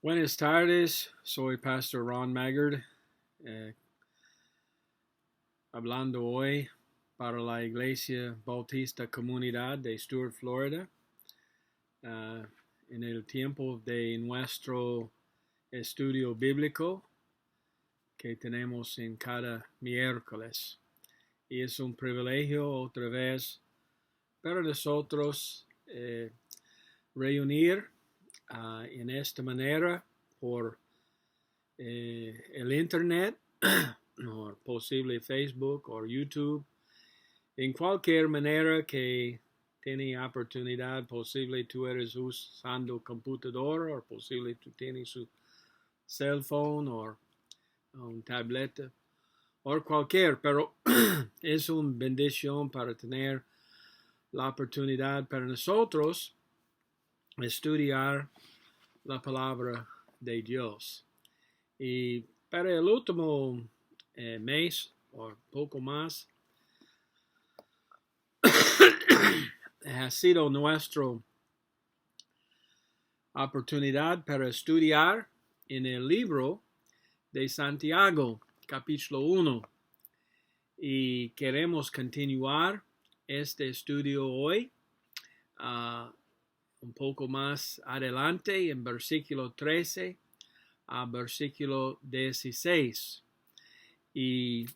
Buenas tardes, soy Pastor Ron Maggard, hablando hoy para la Iglesia Bautista Comunidad de Stuart, Florida, en el tiempo de nuestro estudio bíblico que tenemos en cada miércoles. Y es un privilegio otra vez para nosotros reunir en esta manera por el internet o posible Facebook o YouTube, en cualquier manera que tiene oportunidad. Posible tú eres usando computadora o posible tú tienes su cell phone o un tableta o cualquier, pero es una bendición para tener la oportunidad para nosotros estudiar la palabra de Dios. Y para el último mes o poco más ha sido nuestra oportunidad para estudiar en el libro de Santiago, capítulo 1. Y queremos continuar este estudio hoy un poco más adelante en versículo 13 a versículo 16. Y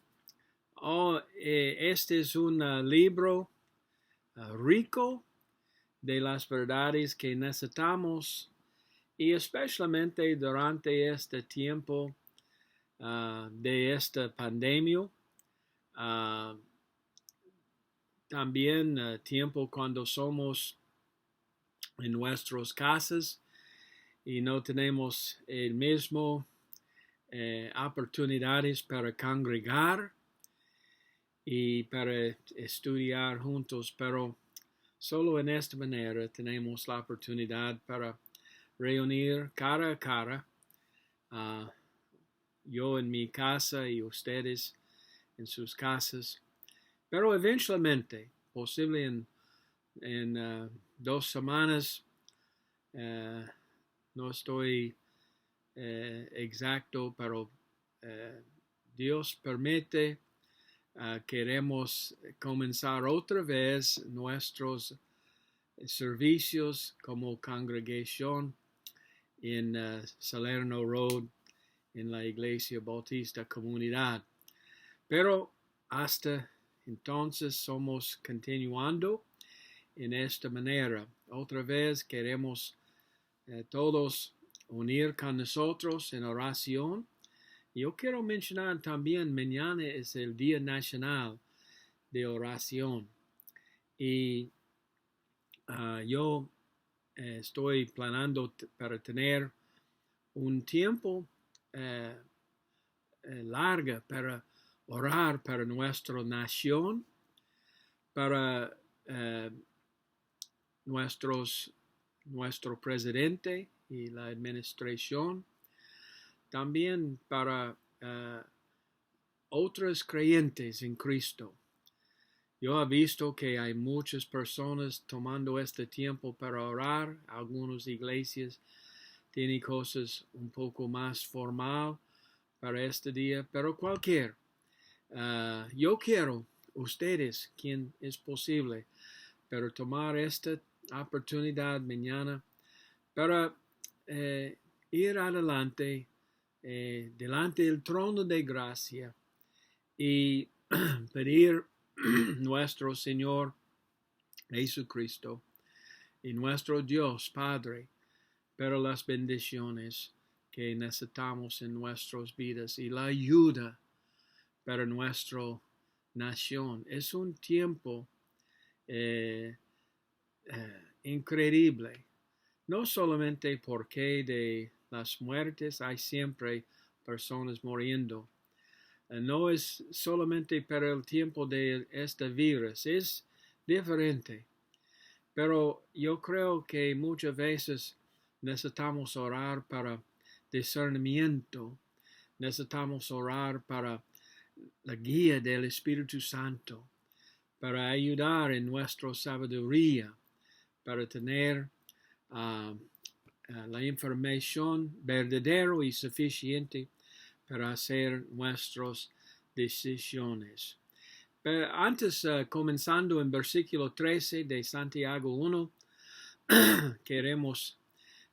este es un libro rico de las verdades que necesitamos, y especialmente durante este tiempo de esta pandemia, también tiempo cuando somos en nuestras casas y no tenemos el mismo oportunidades para congregar y para estudiar juntos, pero solo en esta manera tenemos la oportunidad para reunir cara a cara, yo en mi casa y ustedes en sus casas, pero eventualmente, posible en 2 semanas, no estoy exacto, pero Dios permite, queremos comenzar otra vez nuestros servicios como congregación en Salerno Road, en la Iglesia Bautista Comunidad. Pero hasta entonces somos continuando en esta manera. Otra vez queremos todos unir con nosotros en oración. Yo quiero mencionar también, mañana es el Día Nacional de Oración. Y yo estoy planeando para tener un tiempo largo para orar para nuestra nación, para nuestro presidente y la administración, también para otros creyentes en Cristo. Yo he visto que hay muchas personas tomando este tiempo para orar. Algunas iglesias tienen cosas un poco más formal para este día, pero cualquier. Yo quiero ustedes, quien es posible, pero tomar esta oportunidad mañana para ir adelante delante del trono de gracia y pedir nuestro Señor Jesucristo y nuestro Dios Padre para las bendiciones que necesitamos en nuestras vidas y la ayuda para nuestra nación. Es un tiempo increíble, no solamente porque de las muertes hay siempre personas muriendo. No es solamente para el tiempo de este virus, es diferente. Pero yo creo que muchas veces necesitamos orar para discernimiento, necesitamos orar para la guía del Espíritu Santo, para ayudar en nuestra sabiduría, para tener la información verdadera y suficiente para hacer nuestras decisiones. Pero antes, comenzando en versículo 13 de Santiago 1, queremos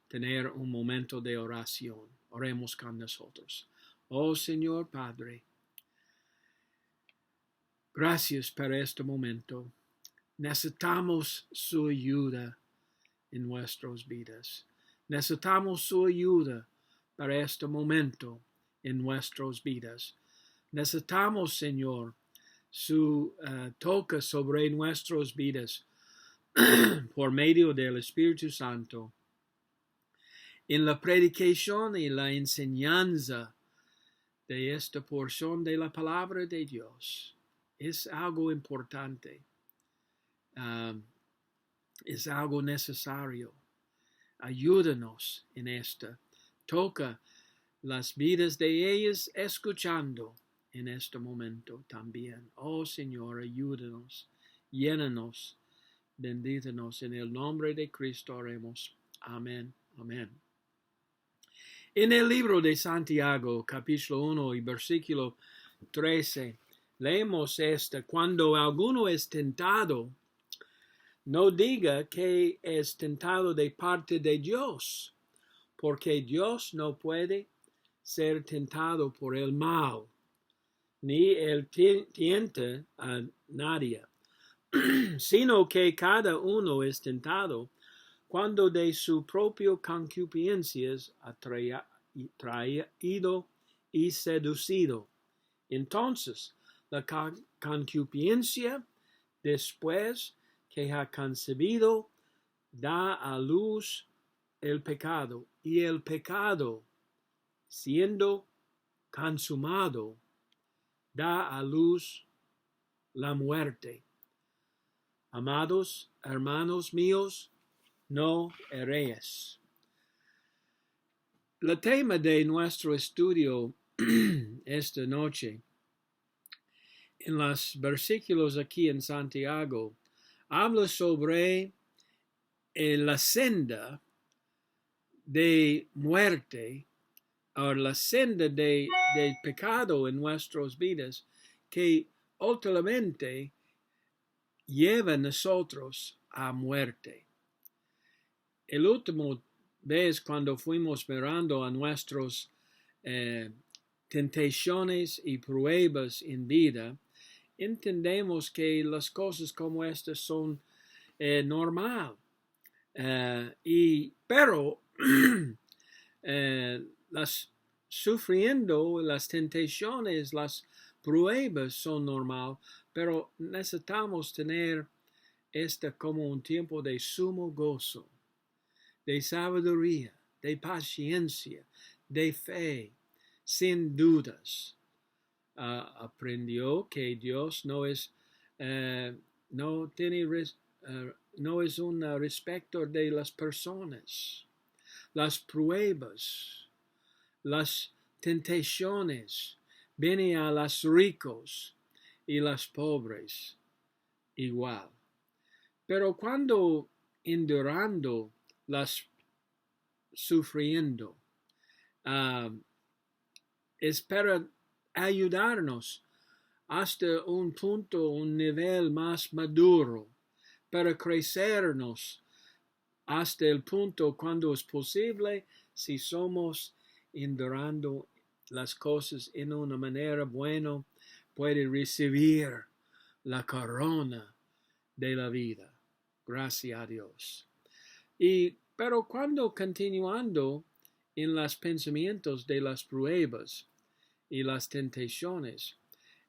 tener un momento de oración. Oremos con nosotros. Oh Señor Padre, gracias por este momento. Necesitamos su ayuda en nuestras vidas. Necesitamos su ayuda para este momento en nuestras vidas. Necesitamos, Señor, su toque sobre nuestras vidas por medio del Espíritu Santo. En la predicación y la enseñanza de esta porción de la palabra de Dios es algo importante. Es algo necesario. Ayúdanos en esta. Toca las vidas de ellos escuchando en este momento también. Oh Señor, ayúdanos, llénanos, bendícenos. En el nombre de Cristo oremos. Amén. Amén. En el libro de Santiago, capítulo 1 y versículo 13, leemos cuando alguno es tentado, no diga que es tentado de parte de Dios, porque Dios no puede ser tentado por el mal, ni él tienta a nadie, sino que cada uno es tentado cuando de su propio concupiscencia es atraído y seducido. Entonces, la concupiscencia, después que ha concebido, da a luz el pecado, y el pecado, siendo consumado, da a luz la muerte. Amados hermanos míos, no erréis. El tema de nuestro estudio esta noche, en los versículos aquí en Santiago, habla sobre la senda de muerte, o la senda de pecado en nuestras vidas, que últimamente lleva a nosotros a muerte. El último vez cuando fuimos mirando a nuestras tentaciones y pruebas en vida, entendemos que las cosas como estas son normal. Pero las sufriendo, las tentaciones, las pruebas son normal, pero necesitamos tener como un tiempo de sumo gozo, de sabiduría, de paciencia, de fe, sin dudas. Aprendió que Dios no es un respecto de las personas. Las pruebas, las tentaciones vienen a los ricos y los pobres igual. Pero cuando endurando las sufriendo, es para ayudarnos hasta un punto, un nivel más maduro, para crecernos hasta el punto cuando es posible, si somos endurando las cosas en una manera buena, puede recibir la corona de la vida. Gracias a Dios. Pero cuando continuando en los pensamientos de las pruebas y las tentaciones,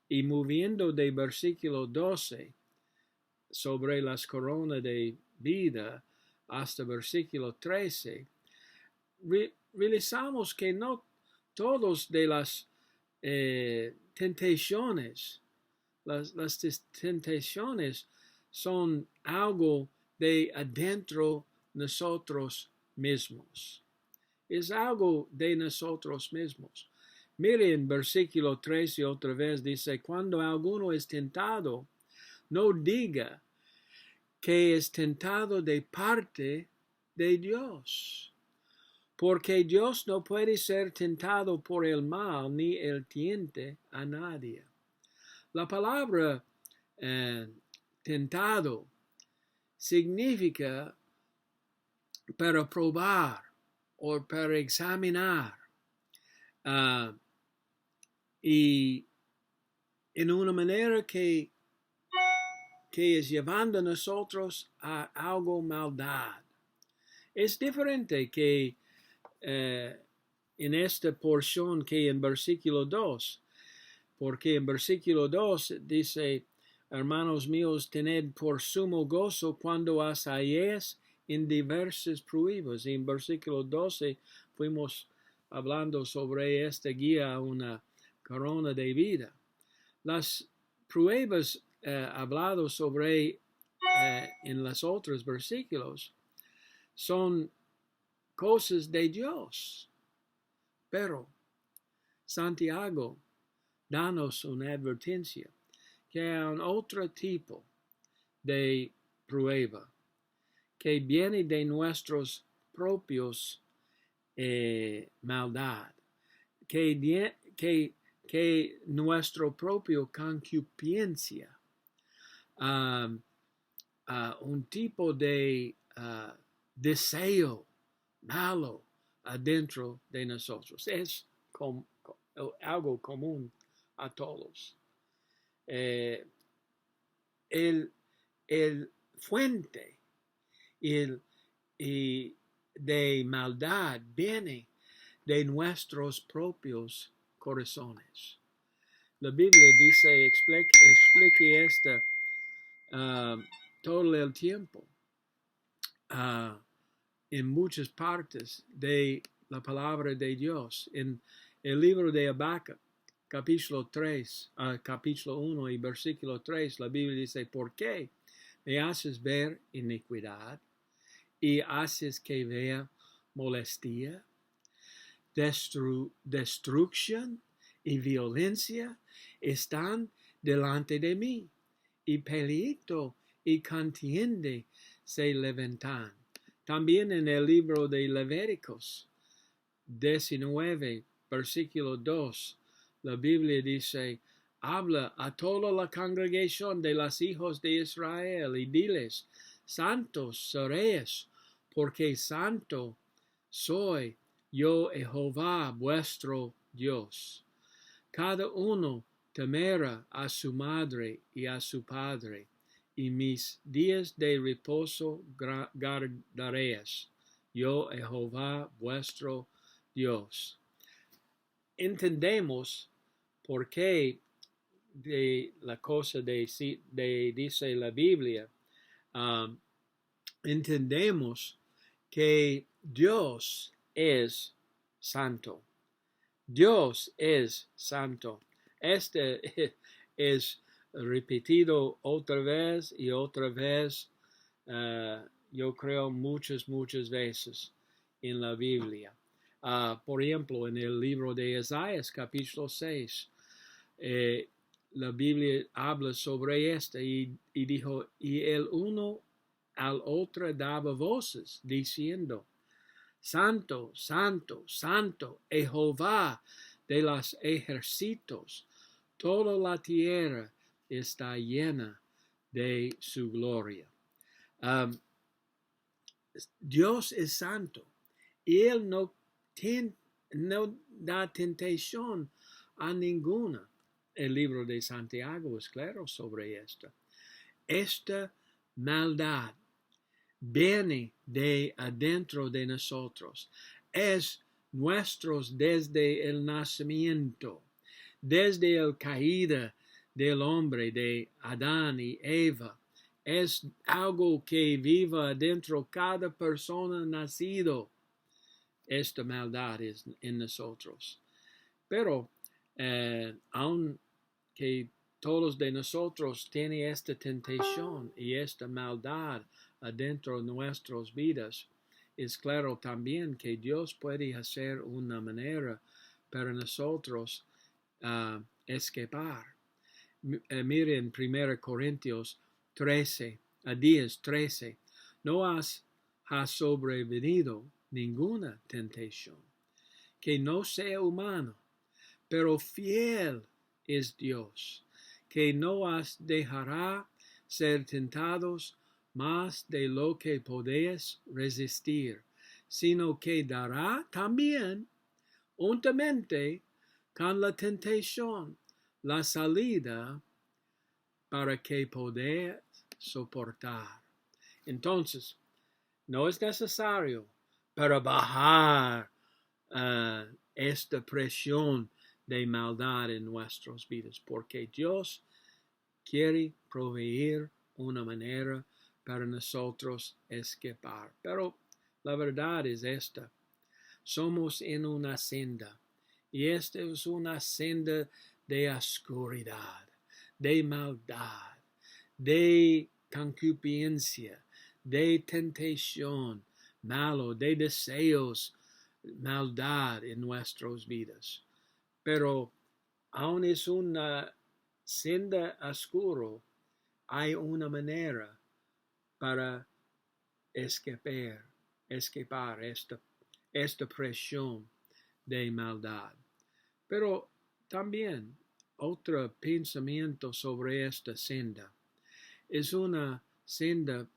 y moviendo de versículo 12 sobre las coronas de vida hasta versículo 13, realizamos que no todos de las tentaciones, las tentaciones son algo de adentro nosotros mismos. Es algo de nosotros mismos. Miren, versículo 13 otra vez dice, cuando alguno es tentado, no diga que es tentado de parte de Dios. porque Dios no puede ser tentado por el mal, ni él tiente a nadie. La palabra tentado significa para probar o para examinar, y en una manera que es llevando a nosotros a algo maldad. Es diferente que en esta porción que en versículo 2, porque en versículo 2 dice, hermanos míos, tened por sumo gozo cuando os halléis en diversas pruebas. Y en versículo 12 fuimos hablando sobre esta guía a una corona de vida. Las pruebas hablado sobre en los otros versículos son cosas de Dios. Pero Santiago danos una advertencia que hay un otro tipo de prueba que viene de nuestros propios maldad, que nuestro propio concupiscencia, un tipo de deseo malo adentro de nosotros. Es algo común a todos. El fuente de maldad viene de nuestros propios corazones. La Biblia dice, explique esto todo el tiempo, en muchas partes de la palabra de Dios. En el libro de Habacuc, capítulo 1 y versículo 3, la Biblia dice, ¿por qué me haces ver iniquidad y haces que vea molestia? Destrucción y violencia están delante de mí, y pleito y contiende se levantan. También en el libro de Levíticos 19, versículo 2, la Biblia dice, habla a toda la congregación de los hijos de Israel y diles, santos seréis, porque santo soy yo Jehová vuestro Dios. Cada uno temerá a su madre y a su padre, y mis días de reposo guardaréis, yo Jehová vuestro Dios. Entendemos por qué de la cosa dice la Biblia. Entendemos que Dios es santo. Dios es santo. Este es repetido otra vez y otra vez, yo creo muchas veces en la Biblia. Por ejemplo, en el libro de Isaías, capítulo 6, la Biblia habla sobre esto y dijo, y el uno al otro daba voces, diciendo, Santo, santo, santo, Jehová de los ejércitos, toda la tierra está llena de su gloria. Dios es santo y Él no da tentación a ninguna. El libro de Santiago es claro sobre esto. Esta maldad viene de adentro de nosotros. Es nuestros desde el nacimiento, desde la caída del hombre, de Adán y Eva. Es algo que vive adentro cada persona nacido. Esta maldad es en nosotros. Pero aunque todos de nosotros tienen esta tentación y esta maldad adentro de nuestras vidas, es claro también que Dios puede hacer una manera para nosotros escapar. Miren 1 Corintios 13, 10, 13. No has sobrevenido ninguna tentación que no sea humano, pero fiel es Dios, que no os dejará ser tentados más de lo que podéis resistir, sino que dará también juntamente con la tentación la salida para que podáis soportar. Entonces, no es necesario para bajar esta presión de maldad en nuestras vidas, porque Dios quiere proveer una manera para nosotros escapar. Pero la verdad es esta: somos en una senda, y esta es una senda de oscuridad, de maldad, de concupiscencia, de tentación malo, de deseos maldad en nuestras vidas. Pero aún es una senda oscura, hay una manera para escapar esta presión de maldad. Pero también otro pensamiento sobre esta senda: es una senda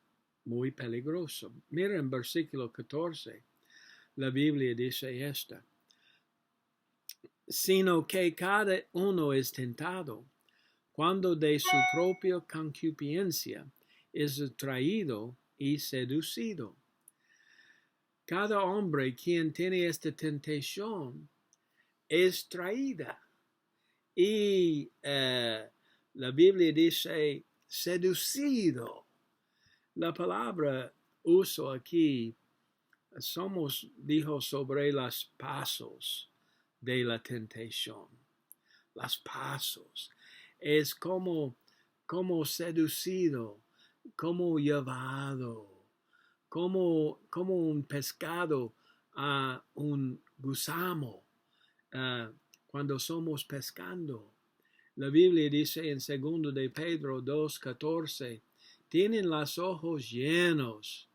muy peligrosa. Mira en versículo 14, la Biblia dice esta: sino que cada uno es tentado cuando de su propia concupiscencia es atraído y seducido. Cada hombre quien tiene esta tentación es traída. Y la Biblia dice seducido. La palabra uso aquí, dijo sobre los pasos de la tentación. Los pasos. Es como seducido, como llevado, como un pescado a un gusano cuando somos pescando. La Biblia dice en 2 de Pedro 2:14, tienen los ojos llenos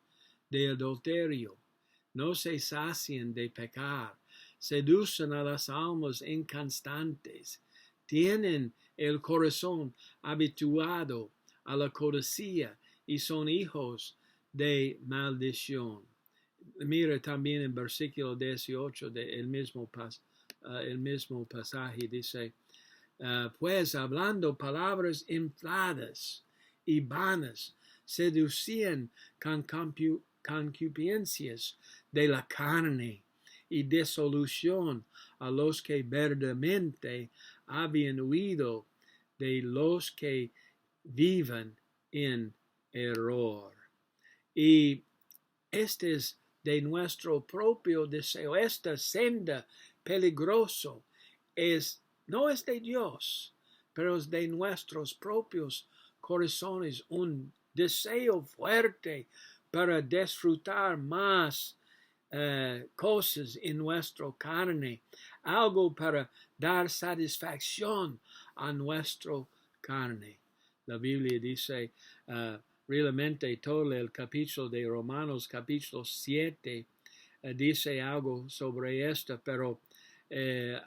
de adulterio, no se sacian de pecar, seducen a las almas inconstantes, tienen el corazón habituado a la codicia y son hijos de maldición. Mira también en versículo 18 del mismo pasaje, dice, pues hablando palabras infladas y vanas, seducían con concupiscencias de la carne y disolución a los que verdaderamente habían huido de los que viven en error. Y este es de nuestro propio deseo. Esta senda peligroso no es de Dios, pero es de nuestros propios corazones, un deseo fuerte para disfrutar más cosas en nuestra carne, algo para dar satisfacción a nuestra carne. La Biblia dice, realmente todo el capítulo de Romanos, capítulo 7, dice algo sobre esto, pero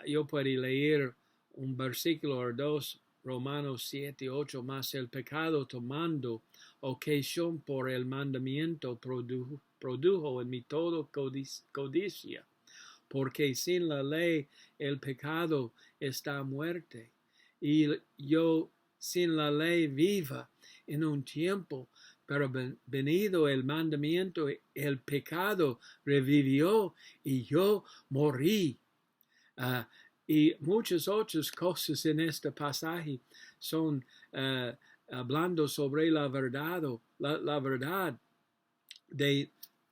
yo puedo leer un versículo o dos, Romanos 7:8, más el pecado tomando ocasión por el mandamiento produjo en mí todo codicia, porque sin la ley el pecado está muerte, y yo sin la ley viva en un tiempo, pero venido el mandamiento, el pecado revivió y yo morí. Y muchas otras cosas en este pasaje son hablando sobre la verdad de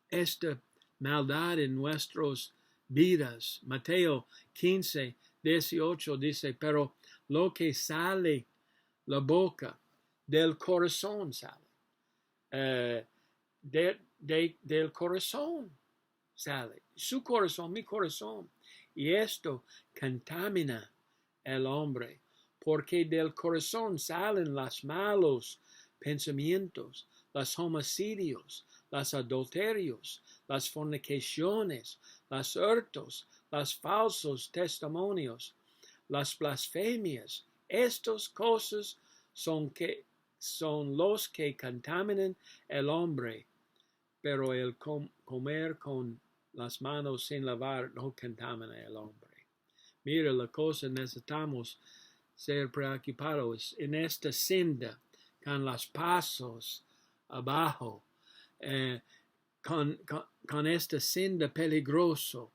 esta maldad en nuestras vidas. Mateo 15:18 dice, pero lo que sale la boca del corazón sale. Del corazón sale. Su corazón, mi corazón. Y esto contamina el hombre, porque del corazón salen los malos pensamientos, los homicidios, los adulterios, las fornicaciones, los hurtos, los falsos testimonios, las blasfemias. Estas cosas son los que contaminan el hombre, pero el comer con las manos sin lavar no contamina el hombre. Mira, la cosa necesitamos ser preocupados en esta senda, con los pasos abajo, con esta senda peligroso.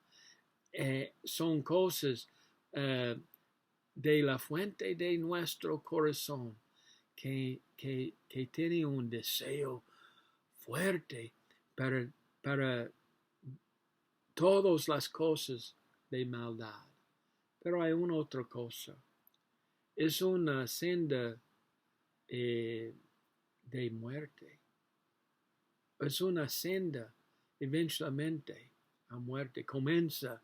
Son cosas de la fuente de nuestro corazón que tiene un deseo fuerte para todas las cosas de maldad. Pero hay una otra cosa. Es una senda de muerte. Es una senda eventualmente a muerte. Comienza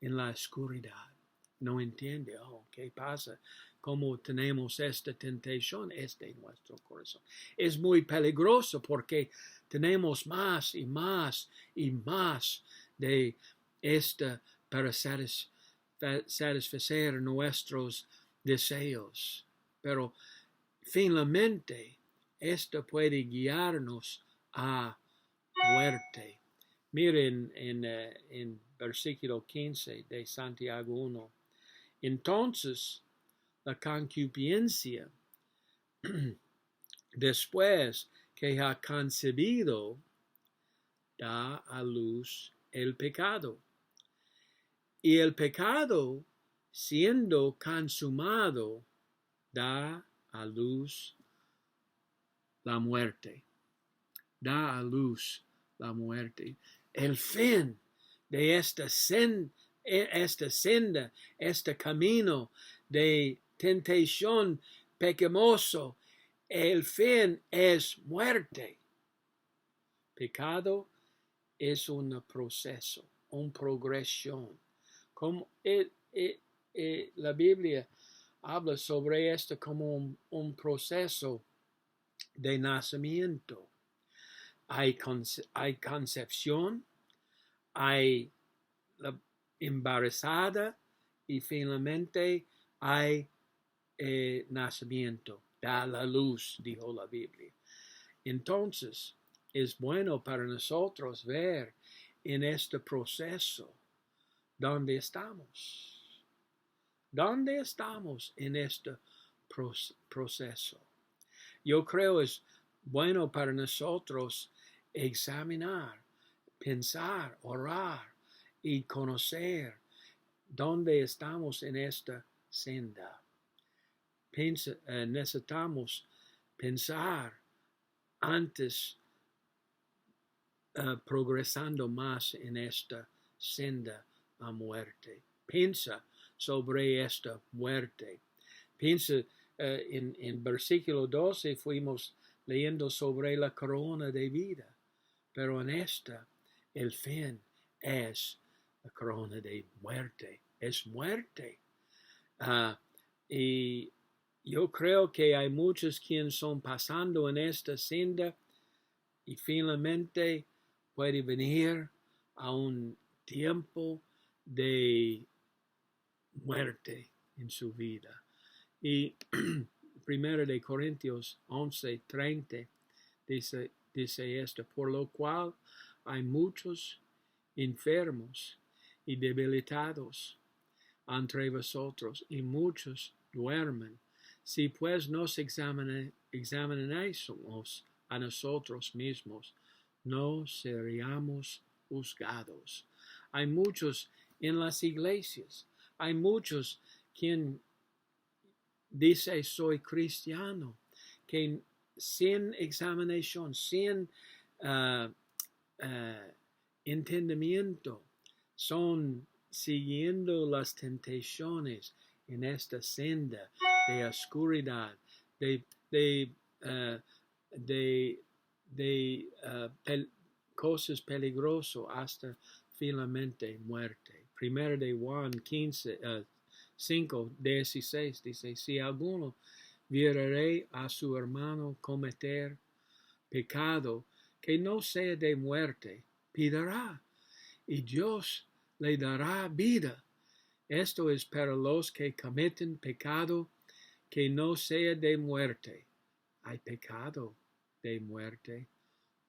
en la oscuridad. No entiende, ¿qué pasa? ¿Cómo tenemos esta tentación? Este nuestro corazón. Es muy peligroso porque tenemos más y más y más de esta para satisfacer nuestros deseos. Pero finalmente, esto puede guiarnos a muerte. Miren en versículo 15 de Santiago 1. Entonces, la concupiscencia, después que ha concebido, da a luz el pecado. Y el pecado, siendo consumado, da a luz la muerte. Da a luz la muerte. El fin de esta senda, este camino de tentación pecamoso, el fin es muerte. Pecado es un proceso, una progresión. Como la Biblia habla sobre esto como un proceso de nacimiento. Hay concepción, hay la embarazada y finalmente hay nacimiento. Da la luz, dijo la Biblia. Entonces, es bueno para nosotros ver en este proceso dónde estamos. ¿Dónde estamos en este proceso? Yo creo es bueno para nosotros examinar, pensar, orar y conocer dónde estamos en esta senda. Necesitamos pensar antes progresando más en esta senda a muerte. Piensa sobre esta muerte. Piensa en versículo 12 fuimos leyendo sobre la corona de vida, pero en esta el fin es la corona de muerte. Es muerte. Y yo creo que hay muchos quienes son pasando en esta senda y finalmente puede venir a un tiempo de muerte en su vida. Y 1 de Corintios 11:30 dice esto: por lo cual hay muchos enfermos y debilitados entre vosotros, y muchos duermen. Si pues nos examinásemos a nosotros mismos, no seríamos juzgados. Hay muchos en las iglesias, hay muchos quien dice soy cristiano, que sin examinación, sin entendimiento, son siguiendo las tentaciones en esta senda de oscuridad, cosas peligrosas hasta finalmente muerte. 1 de Juan 5:16 dice: si alguno viere a su hermano cometer pecado que no sea de muerte, pedirá y Dios le dará vida. Esto es para los que cometen pecado que no sea de muerte. Hay pecado de muerte,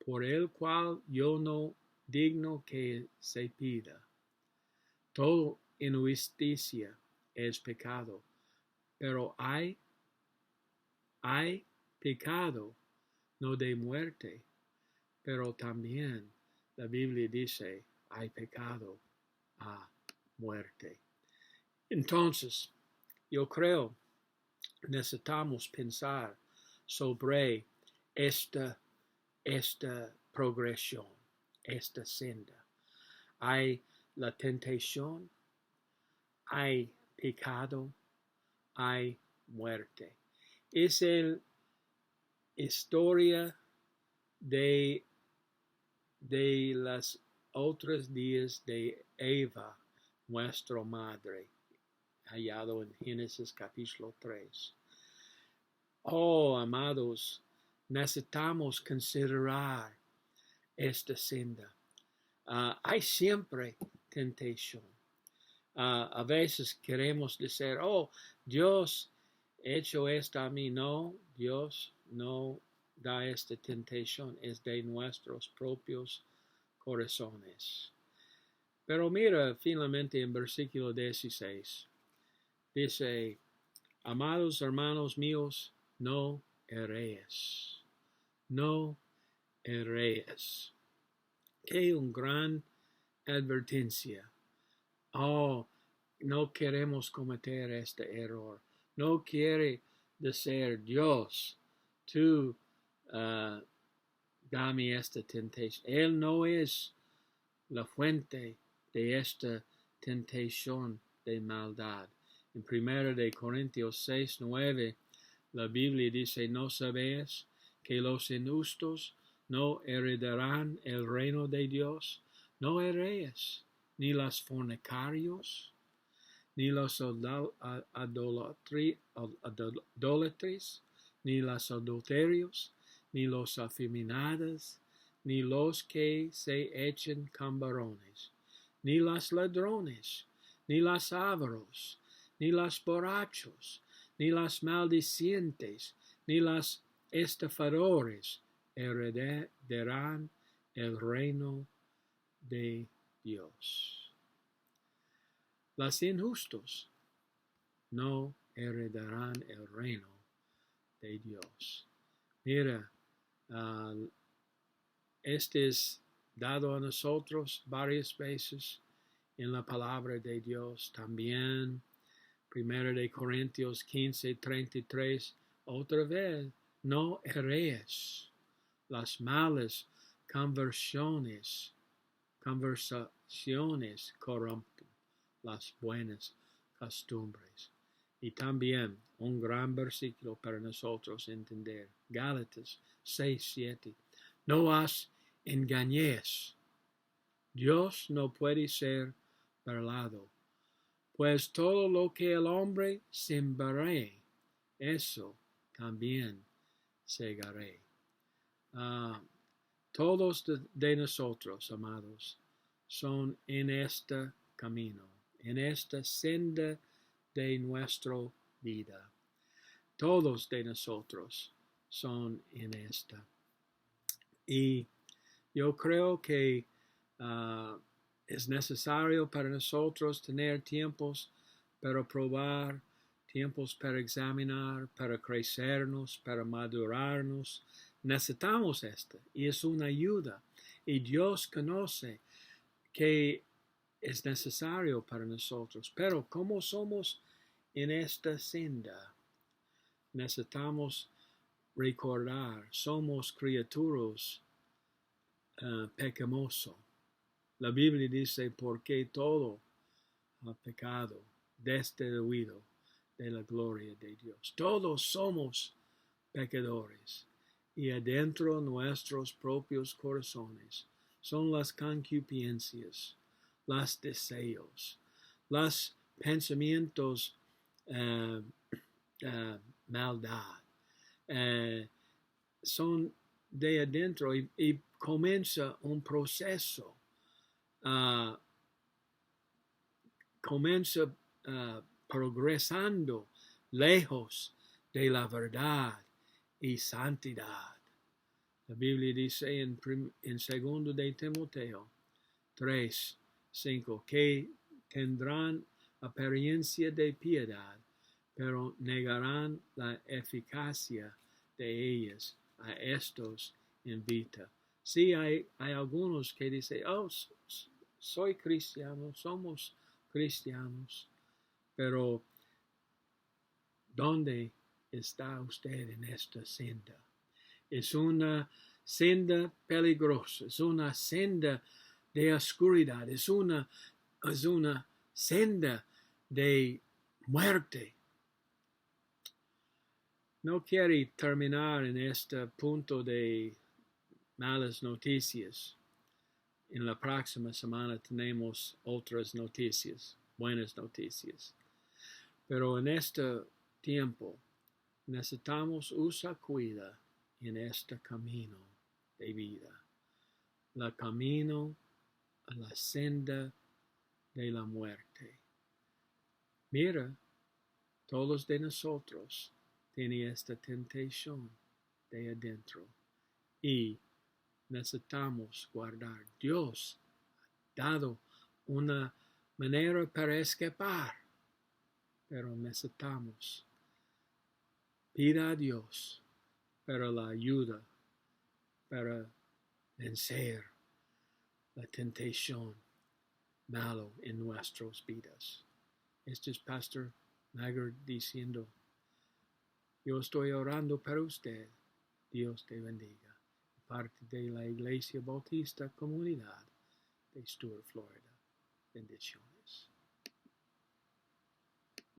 por el cual yo no digno que se pida. Todo injusticia es pecado, pero hay pecado no de muerte, pero también la Biblia dice hay pecado a muerte. Entonces, yo creo necesitamos pensar sobre esta progresión, esta senda. Hay la tentación, hay pecado, hay muerte. Es la historia de las otros días de Eva, nuestra madre, hallado en Génesis capítulo 3. Oh, amados, necesitamos considerar esta senda. Hay siempre tentación. A veces queremos decir, oh, Dios hecho esto a mí. No, Dios no da esta tentación, es de nuestros propios corazones. Pero mira finalmente en versículo 16. Dice, amados hermanos míos, no erréis. No erréis. Qué una gran advertencia. Oh, no queremos cometer este error. No quiere decir Dios, tú dame esta tentación. Él no es la fuente de esta tentación de maldad. En 1 de Corintios 6:9, la Biblia dice, ¿no sabéis que los injustos no heredarán el reino de Dios? No erréis, ni los fornicarios, ni los idólatras, ni los adulterios, ni los afeminados, ni los que se echen con varones, ni los ladrones, ni los ávaros, ni los borrachos, ni los maldicientes, ni los estafadores heredarán el reino de Dios. Los injustos no heredarán el reino de Dios. Mira, este es dado a nosotros varias veces en la palabra de Dios. También 1 de Corintios 15:33, otra vez, no erréis. Las malas conversaciones corrompen las buenas costumbres. Y también un gran versículo para nosotros entender. Gálatas 6:7. No os engañéis. Dios no puede ser burlado. Pues todo lo que el hombre sembrare, eso también segaré. Todos de nosotros, amados, son en este camino, en esta senda de nuestra vida. Todos de nosotros son en esta. Y yo creo que es necesario para nosotros tener tiempos para probar, tiempos para examinar, para crecernos, para madurarnos. Necesitamos esto y es una ayuda. Y Dios conoce que es necesario para nosotros. Pero como somos en esta senda, necesitamos recordar, somos criaturas pecamoso. La Biblia dice, porque todo ha pecado, destituido de la gloria de Dios. Todos somos pecadores. Y adentro nuestros propios corazones son las concupiscencias, los deseos, los pensamientos maldad. Son de adentro y comienza un proceso uh, comienza progresando lejos de la verdad y santidad. La Biblia dice en 2 de Timoteo 3:5 que tendrán apariencia de piedad, pero negarán la eficacia de ellas. A estos invita. Sí, hay algunos que dicen, oh, soy cristiano, somos cristianos, pero ¿dónde está usted en esta senda? Es una senda peligrosa, es una senda de oscuridad, es una senda de muerte. No quiero terminar en este punto de malas noticias. En la próxima semana tenemos otras noticias, buenas noticias. Pero en este tiempo necesitamos usar cuidado en este camino de vida. El camino a la senda de la muerte. Mira, todos de nosotros tienen esta tentación de adentro y necesitamos guardar. Dios ha dado una manera para escapar, pero necesitamos pedir a Dios para la ayuda, para vencer la tentación malo en nuestras vidas. Este es Pastor Maggard diciendo, yo estoy orando para usted. Dios te bendiga. Parte de la Iglesia Bautista Comunidad de Stuart, Florida. Bendición.